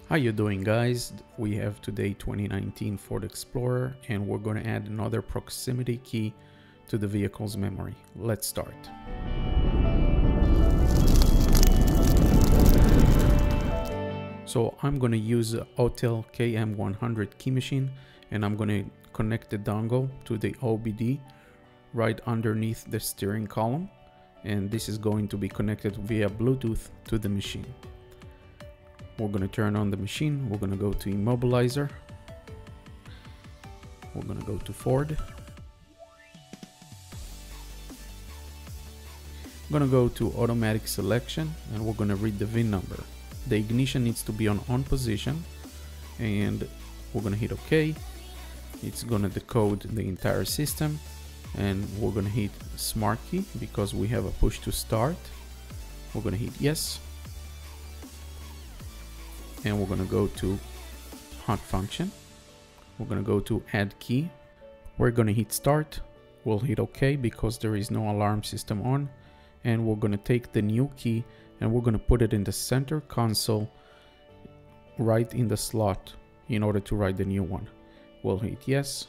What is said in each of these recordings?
How you doing, guys? We have today 2019 Ford Explorer and we're going to add another proximity key to the vehicle's memory. Let's start. So I'm going to use the Autel KM100 key machine and I'm going to connect the dongle to the OBD right underneath the steering column, and this is going to be connected via Bluetooth to the machine. We're going to turn on the machine. We're going to go to Immobilizer. We're going to go to Ford. I'm going to go to Automatic Selection and we're going to read the VIN number. The ignition needs to be on position and we're going to hit OK. It's going to decode the entire system and we're going to hit Smart Key because we have a push to start. We're going to hit yes. And we're going to go to hot function. We're going to go to add key. We're going to hit start. We'll hit OK because there is no alarm system on. And we're going to take the new key and we're going to put it in the center console right in the slot in order to write the new one. We'll hit yes.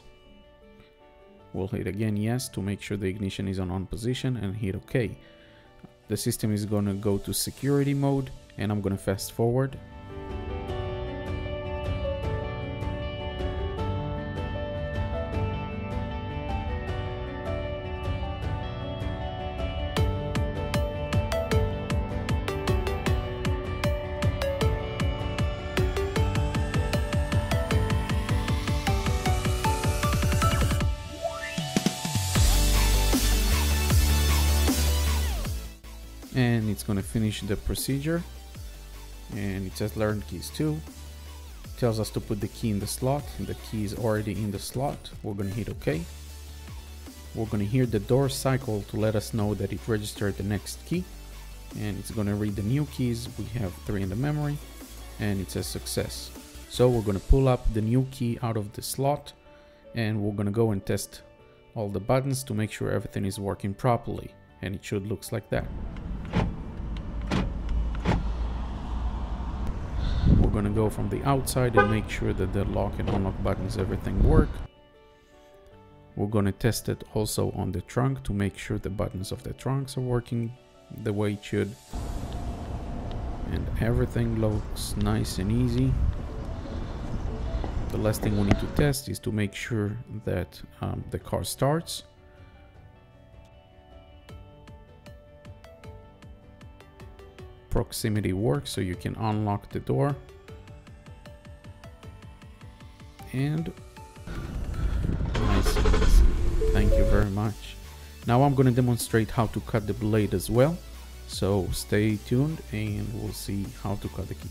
We'll hit again yes to make sure the ignition is on position and hit OK. The system is going to go to security mode and I'm going to fast forward. And it's going to finish the procedure, and it says learn keys 2. It tells us to put the key in the slot. The key is already in the slot. We're going to hit OK. We're going to hear the door cycle to let us know that it registered the next key, and it's going to read the new keys. We have 3 in the memory and it says success. So we're going to pull up the new key out of the slot and we're going to go and test all the buttons to make sure everything is working properly, and it should look like that. We're going to go from the outside and make sure that the lock and unlock buttons, everything work. We're going to test it also on the trunk to make sure the buttons of the trunks are working the way it should. And everything looks nice and easy. The last thing we need to test is to make sure that the car starts. Proximity works, so you can unlock the door. And nice and easy. Thank you very much. Now I'm going to demonstrate how to cut the blade as well, so stay tuned and we'll see how to cut the key.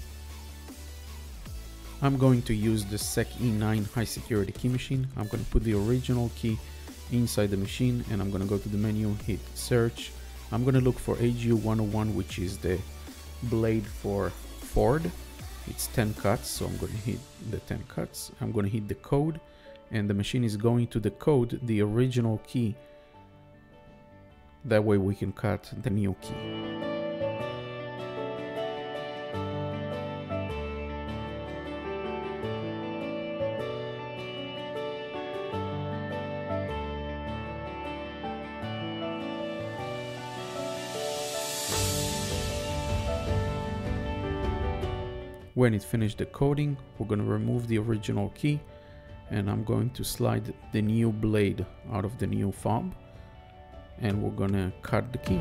I'm going to use the SEC-E9 high security key machine. I'm going to put the original key inside the machine and I'm going to go to the menu, hit search. I'm going to look for AGU101, which is the blade for Ford. It's 10 cuts, so I'm going to hit the 10 cuts. I'm going to hit the code and the machine is going to decode the original key. That way we can cut the new key. When it finished the coding, we're going to remove the original key and I'm going to slide the new blade out of the new fob and we're going to cut the key.